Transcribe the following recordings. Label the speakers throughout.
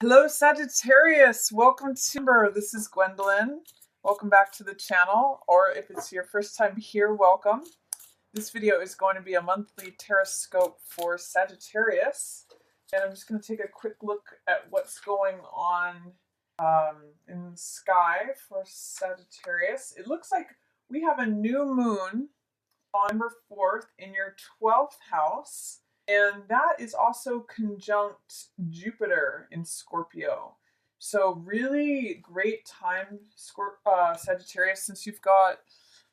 Speaker 1: Hello, Sagittarius. Welcome to. This is Gwendolyn. Welcome back to the channel, or if it's your first time here, welcome. This video is going to be a monthly taroscope for Sagittarius, and I'm just going to take a quick look at what's going on in the sky for Sagittarius. It looks like we have a new moon on November 4th in your 12th house. And that is also conjunct Jupiter in Scorpio. So really great time, Sagittarius, since you've got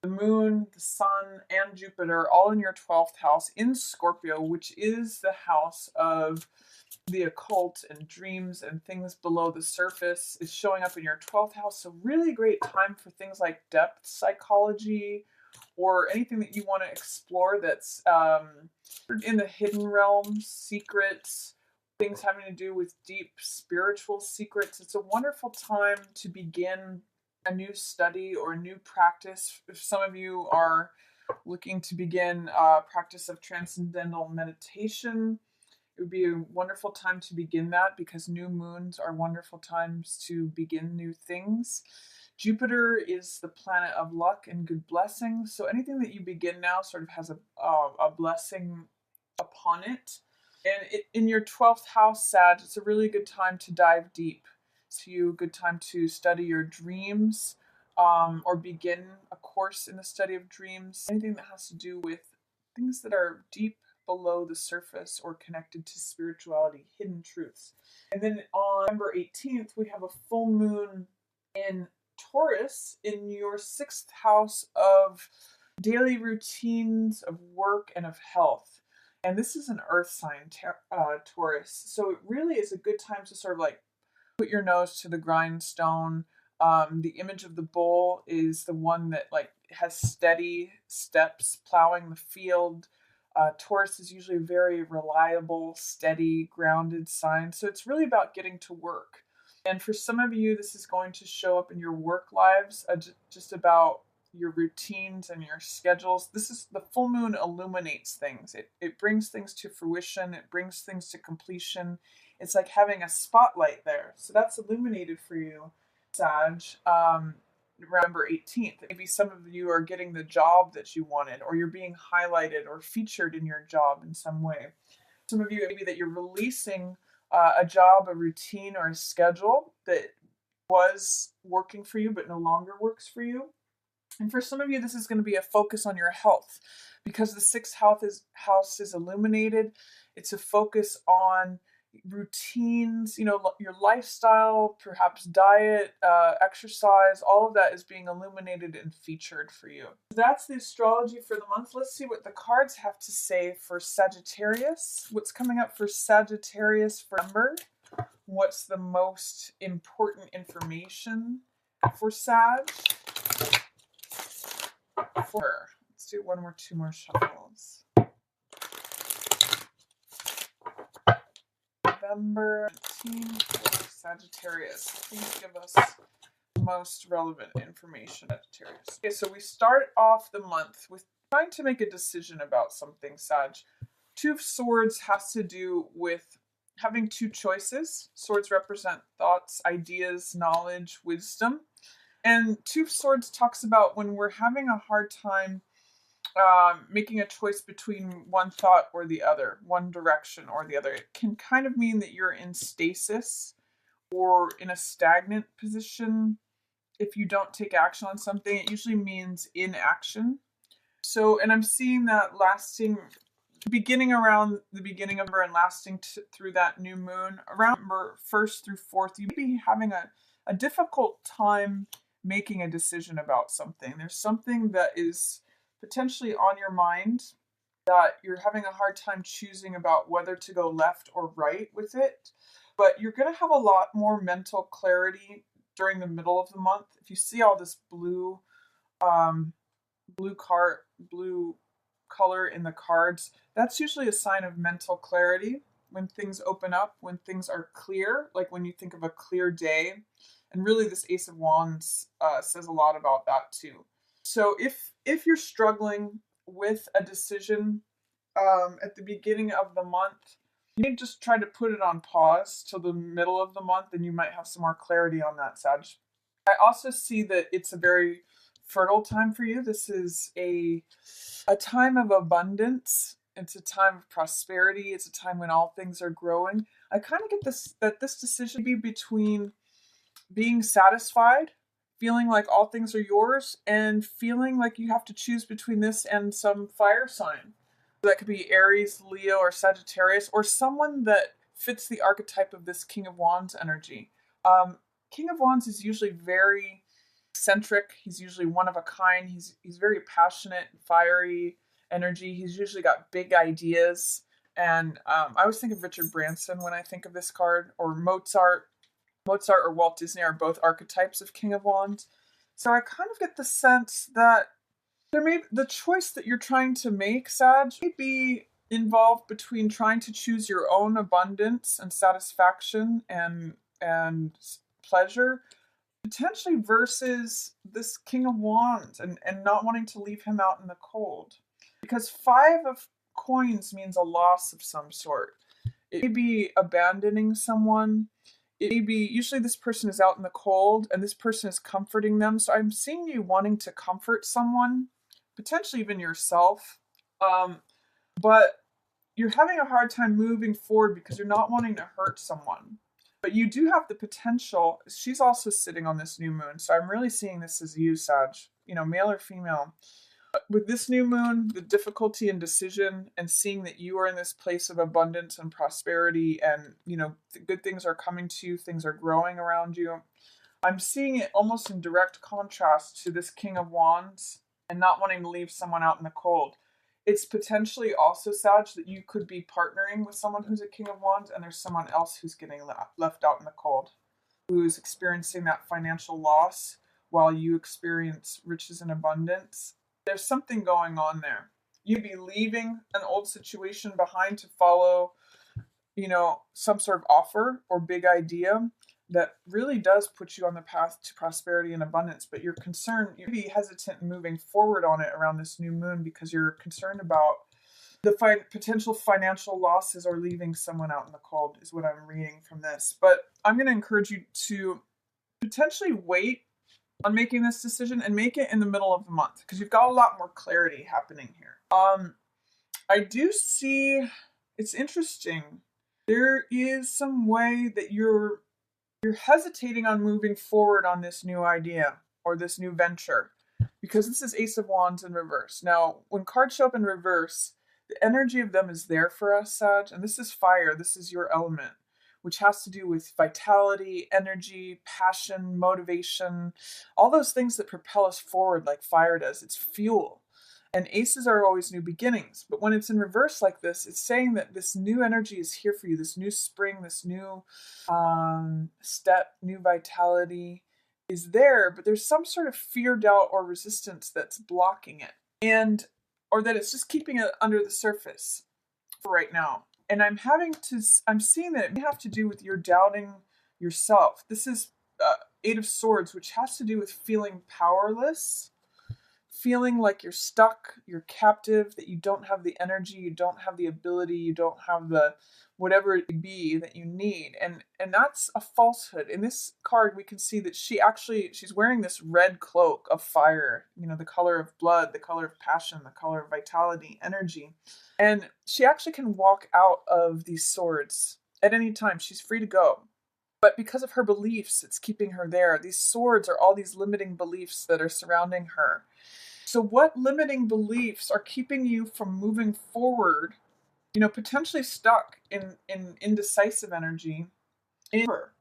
Speaker 1: the moon, the sun, and Jupiter all in your 12th house in Scorpio, which is the house of the occult and dreams and things below the surface, is showing up in your 12th house. So really great time for things like depth psychology, or anything that you want to explore that's in the hidden realms, secrets, things having to do with deep spiritual secrets. It's a wonderful time to begin a new study or a new practice. If some of you are looking to begin a practice of transcendental meditation, it would be a wonderful time to begin that, because new moons are wonderful times to begin new things. Jupiter is the planet of luck and good blessings, so anything that you begin now sort of has a blessing upon it. And in your 12th house, Sag, it's a really good time to dive deep. It's a good time to study your dreams, or begin a course in the study of dreams. Anything that has to do with things that are deep below the surface or connected to spirituality, hidden truths. And then on November 18th, we have a full moon in Taurus in your 6th house of daily routines, of work, and of health. And this is an earth sign, Taurus. So it really is a good time to sort of like put your nose to the grindstone. The image of the bull is the one that like has steady steps plowing the field. Taurus is usually a very reliable, steady, grounded sign. So it's really about getting to work. And for some of you, this is going to show up in your work lives, just about your routines and your schedules. This is the full moon illuminates things. It brings things to fruition. It brings things to completion. It's like having a spotlight there. So that's illuminated for you, Sag. November 18th. Maybe some of you are getting the job that you wanted, or you're being highlighted or featured in your job in some way. Some of you, maybe that you're releasing a job, a routine, or a schedule that was working for you but no longer works for you. And for some of you, this is going to be a focus on your health, because the 6th house is illuminated. It's a focus on routines, your lifestyle, perhaps diet, exercise. All of that is being illuminated and featured for you. That's the astrology for the month. Let's see what the cards have to say for Sagittarius. What's coming up for Sagittarius for November? What's the most important information for Sag? Let's do two more shuffles. November 18th for Sagittarius. Please give us the most relevant information, Sagittarius. Okay, so we start off the month with trying to make a decision about something, Sag. Two of Swords has to do with having two choices. Swords represent thoughts, ideas, knowledge, wisdom. And Two of Swords talks about when we're having a hard time making a choice between one thought or the other, one direction or the other. It can kind of mean that you're in stasis or in a stagnant position. If you don't take action on something, it usually means inaction. So, and I'm seeing that lasting, beginning around the beginning of November and lasting through that new moon, around November 1st through 4th, you may be having a difficult time making a decision about something. There's something that is potentially on your mind that you're having a hard time choosing about whether to go left or right with it. But you're going to have a lot more mental clarity during the middle of the month. If you see all this blue color in the cards, that's usually a sign of mental clarity. When things open up, when things are clear, like when you think of a clear day. And really this Ace of Wands says a lot about that too. So if you're struggling with a decision at the beginning of the month, You may just try to put it on pause till the middle of the month, and you might have some more clarity on that, Sag. I also see that it's a very fertile time for you. This is a time of abundance. It's a time of prosperity. It's a time when all things are growing. I kind of get this decision be between being satisfied, feeling like all things are yours, and feeling like you have to choose between this and some fire sign. That could be Aries, Leo, or Sagittarius, or someone that fits the archetype of this King of Wands energy. King of Wands is usually very eccentric. He's usually one of a kind. He's very passionate, fiery energy. He's usually got big ideas. And I always think of Richard Branson when I think of this card, or Mozart. Mozart or Walt Disney are both archetypes of King of Wands. So I kind of get the sense that the choice that you're trying to make, Sag, may be involved between trying to choose your own abundance and satisfaction and pleasure, potentially, versus this King of Wands and not wanting to leave him out in the cold. Because 5 of coins means a loss of some sort. It may be abandoning someone. It may be, usually this person is out in the cold and this person is comforting them. So I'm seeing you wanting to comfort someone, potentially even yourself. But you're having a hard time moving forward because you're not wanting to hurt someone. But you do have the potential. She's also sitting on this new moon. So I'm really seeing this as you, Sag, male or female. With this new moon, the difficulty in decision and seeing that you are in this place of abundance and prosperity and, good things are coming to you, things are growing around you. I'm seeing it almost in direct contrast to this King of Wands and not wanting to leave someone out in the cold. It's potentially also, Sag, that you could be partnering with someone who's a King of Wands and there's someone else who's getting left out in the cold, who's experiencing that financial loss while you experience riches and abundance. There's something going on there. You'd be leaving an old situation behind to follow, some sort of offer or big idea that really does put you on the path to prosperity and abundance. But you're concerned, you'd be hesitant in moving forward on it around this new moon because you're concerned about the potential financial losses or leaving someone out in the cold is what I'm reading from this. But I'm going to encourage you to potentially wait on making this decision and make it in the middle of the month because you've got a lot more clarity happening here. I do see, it's interesting. There is some way that you're hesitating on moving forward on this new idea or this new venture because this is Ace of Wands in reverse. Now, when cards show up in reverse, the energy of them is there for us, Sag, and this is fire. This is your element, which has to do with vitality, energy, passion, motivation, all those things that propel us forward like fire does. It's fuel. And aces are always new beginnings. But when it's in reverse like this, it's saying that this new energy is here for you, this new spring, this new step, new vitality is there, but there's some sort of fear, doubt, or resistance that's blocking it. Or that it's just keeping it under the surface for right now. And I'm seeing that it may have to do with your doubting yourself. This is 8 of Swords, which has to do with feeling powerless, feeling like you're stuck, you're captive, that you don't have the energy, you don't have the ability, you don't have the whatever it be that you need. And that's a falsehood. In this card, we can see that she's wearing this red cloak of fire, the color of blood, the color of passion, the color of vitality, energy. And she actually can walk out of these swords at any time. She's free to go. But because of her beliefs, it's keeping her there. These swords are all these limiting beliefs that are surrounding her. So what limiting beliefs are keeping you from moving forward, potentially stuck in indecisive energy?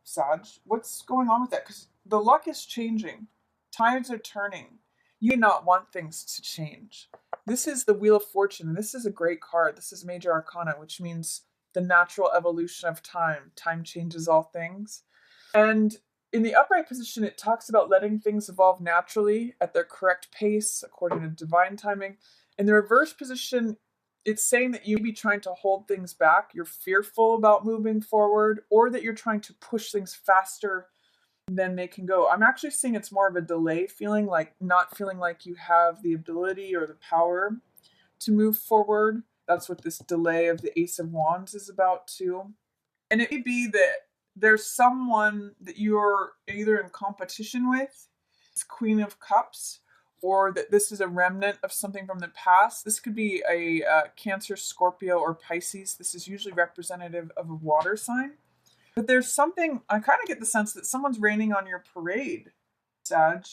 Speaker 1: Sag, what's going on with that? Because the luck is changing. Times are turning. You may not want things to change. This is the Wheel of Fortune, and this is a great card. This is Major Arcana, which means the natural evolution of time. Time changes all things. And in the upright position, it talks about letting things evolve naturally at their correct pace, according to divine timing. In the reverse position, it's saying that you may be trying to hold things back. You're fearful about moving forward, or that you're trying to push things faster than they can go. I'm actually seeing it's more of a delay feeling, like not feeling like you have the ability or the power to move forward. That's what this delay of the Ace of Wands is about too. And it may be that there's someone that you're either in competition with, it's Queen of Cups, or that this is a remnant of something from the past. This could be a Cancer, Scorpio, or Pisces. This is usually representative of a water sign. But there's something, I kind of get the sense that someone's raining on your parade, Sag.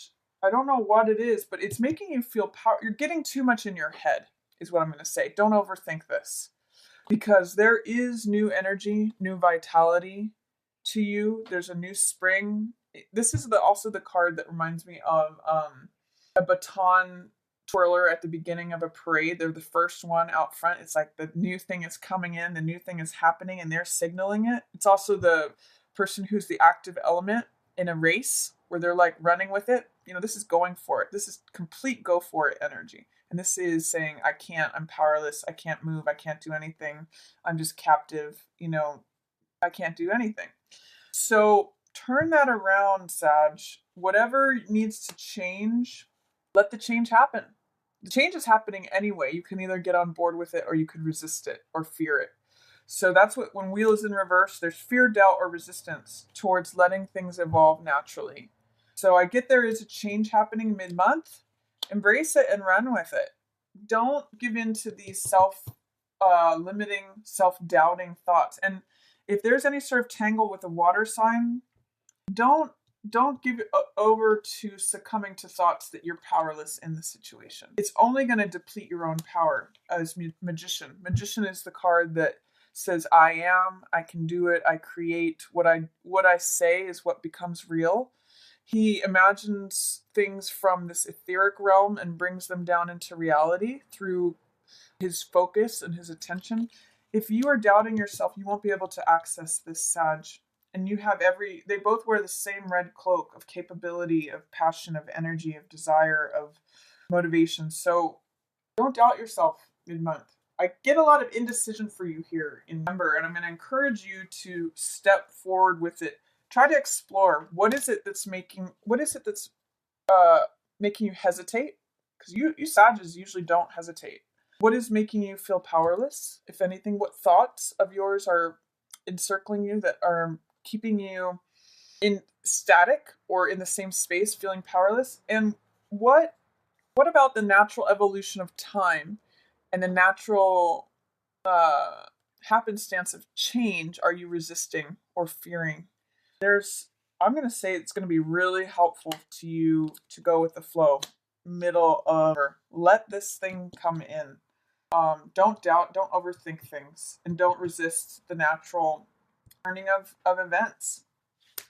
Speaker 1: I don't know what it is, but it's making you feel power. You're getting too much in your head, is what I'm going to say. Don't overthink this. Because there is new energy, new vitality to you. There's a new spring. This is also the card that reminds me of a baton twirler at the beginning of a parade. They're the first one out front. It's like the new thing is coming in, the new thing is happening, and they're signaling it. It's also the person who's the active element in a race where they're like running with it. You know, this is going for it. This is complete go for it energy. And this is saying, I can't, I'm powerless, I can't move, I can't do anything, I'm just captive, you know, I can't do anything. So turn that around, Sag. Whatever needs to change, let the change happen. The change is happening anyway. You can either get on board with it or you could resist it or fear it. So that's what, when wheel is in reverse, there's fear, doubt, or resistance towards letting things evolve naturally. So I get there is a change happening mid-month. Embrace it and run with it. Don't give in to these self-limiting, self-doubting thoughts. And if there's any sort of tangle with a water sign, don't give it over to succumbing to thoughts that you're powerless in the situation. It's only going to deplete your own power as magician. Magician is the card that says, I am, I can do it, I create. What I say is what becomes real. He imagines things from this etheric realm and brings them down into reality through his focus and his attention. If you are doubting yourself, you won't be able to access this, Sag. And you have they both wear the same red cloak of capability, of passion, of energy, of desire, of motivation. So don't doubt yourself mid-month. I get a lot of indecision for you here in November, and I'm going to encourage you to step forward with it. Try to explore what is it that's making you hesitate, because you Sages usually don't hesitate. What is making you feel powerless, if anything? What thoughts of yours are encircling you that are keeping you in static or in the same space feeling powerless? And what about the natural evolution of time and the natural happenstance of change are you resisting or fearing? I'm going to say it's going to be really helpful to you to go with the flow, let this thing come in. Don't doubt, don't overthink things, and don't resist the natural turning of events.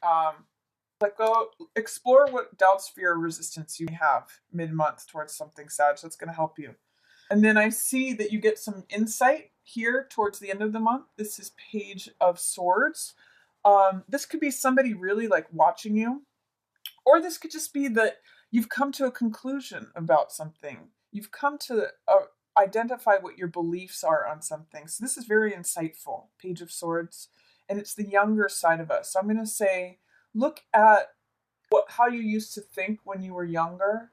Speaker 1: Go explore what doubts, fear, or resistance you have mid-month towards something, Sag. That's going to help you. And then I see that you get some insight here towards the end of the month. This is Page of Swords. This could be somebody really like watching you, or this could just be that you've come to a conclusion about something. You've come to identify what your beliefs are on something. So this is very insightful, Page of Swords, and it's the younger side of us. So I'm going to say, look at how you used to think when you were younger.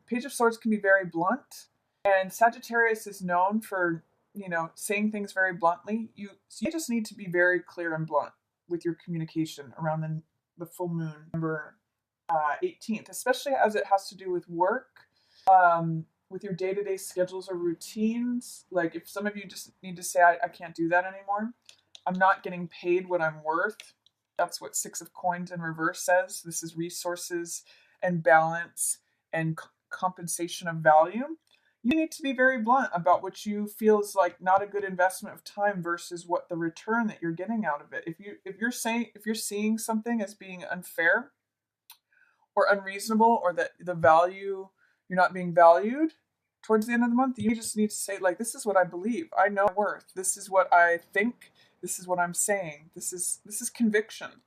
Speaker 1: Page of Swords can be very blunt, and Sagittarius is known for saying things very bluntly. You just need to be very clear and blunt with your communication around the full moon, November 18th, especially as it has to do with work, with your day-to-day schedules or routines. Like if some of you just need to say, I can't do that anymore. I'm not getting paid what I'm worth. That's what Six of Coins in reverse says. This is resources and balance and compensation of value. You need to be very blunt about what you feel is like not a good investment of time versus what the return that you're getting out of it. If you're seeing something as being unfair or unreasonable, or that the value, you're not being valued towards the end of the month, you just need to say, like, this is what I believe. I know my worth. This is what I think. This is what I'm saying. This is conviction.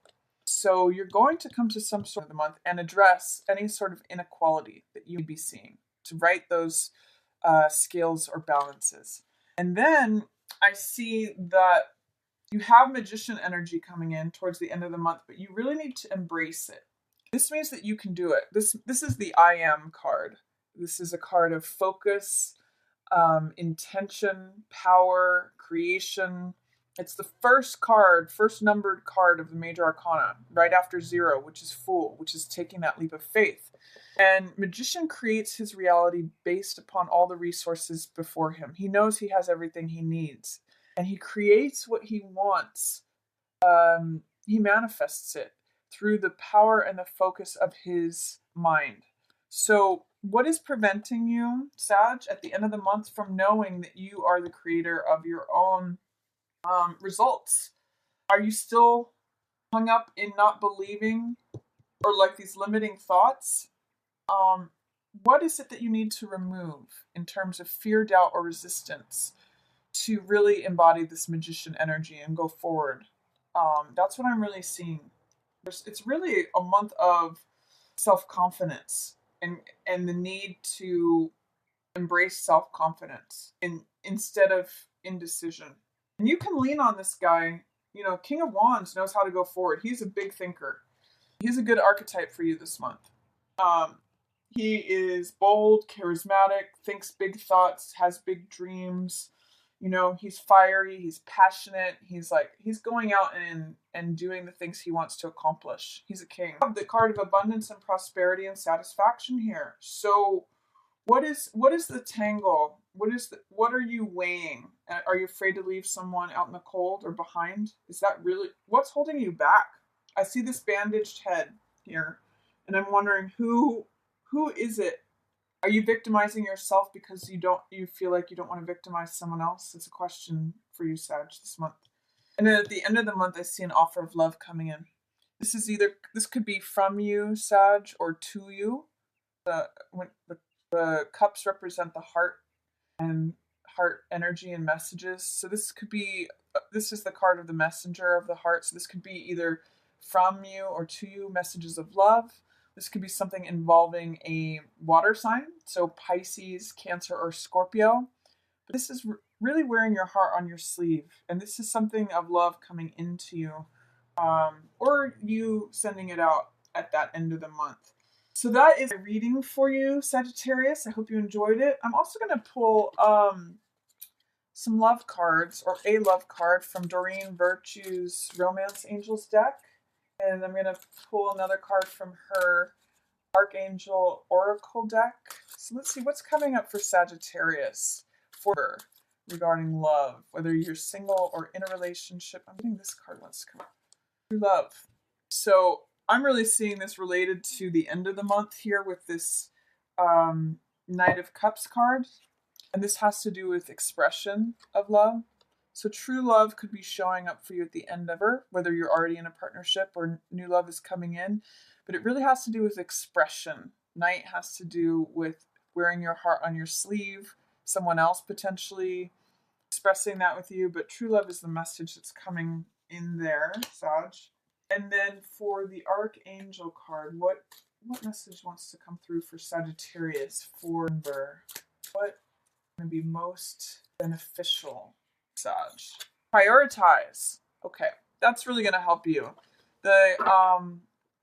Speaker 1: So you're going to come to some sort of the month and address any sort of inequality that you would be seeing, to write those scales or balances. And then I see that you have magician energy coming in towards the end of the month, but you really need to embrace it. This means that you can do it. This is the I am card. This is a card of focus, intention, power, creation. It's the first card, first numbered card of the major arcana, right after 0, which is Fool, which is taking that leap of faith. And Magician creates his reality based upon all the resources before him. He knows he has everything he needs, and he creates what he wants. He manifests it through the power and the focus of his mind. So what is preventing you, Sag, at the end of the month from knowing that you are the creator of your own results? Are you still hung up in not believing, or like these limiting thoughts? What is it that you need to remove in terms of fear, doubt, or resistance to really embody this magician energy and go forward? That's what I'm really seeing. It's really a month of self-confidence and the need to embrace self-confidence instead of indecision. And you can lean on this guy. You know, King of Wands knows how to go forward. He's a big thinker. He's a good archetype for you this month. He is bold, charismatic, thinks big thoughts, has big dreams. You know, he's fiery, he's passionate, he's going out and doing the things he wants to accomplish. He's a king. I have the card of abundance and prosperity and satisfaction here. So what is the tangle? What are you weighing? Are you afraid to leave someone out in the cold or behind? Is that really what's holding you back? I see this bandaged head here, and I'm wondering who is it? Are you victimizing yourself because you feel like you don't want to victimize someone else? It's a question for you, Sag, this month. And then at the end of the month, I see an offer of love coming in. This could be from you, Sag, or to you. The cups represent the heart and heart energy and messages. So this is the card of the messenger of the heart. So this could be either from you or to you, messages of love. This could be something involving a water sign, so Pisces, Cancer, or Scorpio. But this is really wearing your heart on your sleeve, and this is something of love coming into you, or you sending it out at that end of the month. So that is a reading for you, Sagittarius. I hope you enjoyed it. I'm also going to pull some love cards, or a love card from Doreen Virtue's Romance Angels deck. And I'm going to pull another card from her Archangel Oracle deck. So let's see what's coming up for Sagittarius for regarding love, whether you're single or in a relationship. I'm getting this card wants to come up. True love. So I'm really seeing this related to the end of the month here with this Knight of Cups card. And this has to do with expression of love. So true love could be showing up for you at the end of her, whether you're already in a partnership or new love is coming in. But it really has to do with expression. Knight has to do with wearing your heart on your sleeve, someone else potentially expressing that with you. But true love is the message that's coming in there, Sag. And then for the Archangel card, what message wants to come through for Sagittarius for November? What going to be most beneficial, Sag? Prioritize. Okay, that's really going to help you. The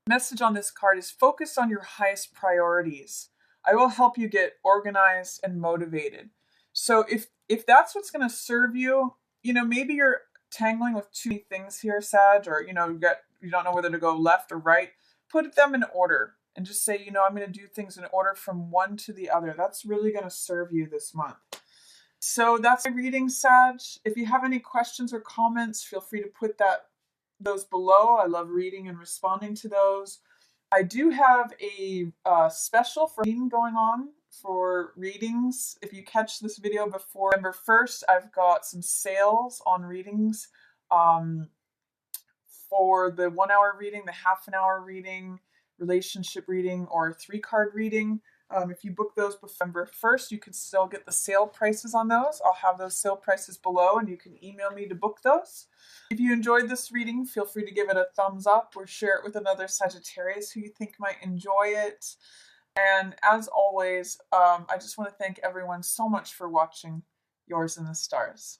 Speaker 1: message on this card is focus on your highest priorities. I will help you get organized and motivated. So if that's what's going to serve you, you know, maybe you're tangling with too many things here, Sag, or you don't know whether to go left or right. Put them in order and just say, you know, I'm going to do things in order from one to the other. That's really going to serve you this month. So that's my reading, Sag. If you have any questions or comments, feel free to put those below. I love reading and responding to those. I do have a special for reading going on for readings. If you catch this video before November 1st, I've got some sales on readings for the 1 hour reading, the half an hour reading, relationship reading, or 3-card reading. If you book those before November 1st, you can still get the sale prices on those. I'll have those sale prices below and you can email me to book those. If you enjoyed this reading, feel free to give it a thumbs up or share it with another Sagittarius who you think might enjoy it. And as always, I just want to thank everyone so much for watching Yours in the Stars.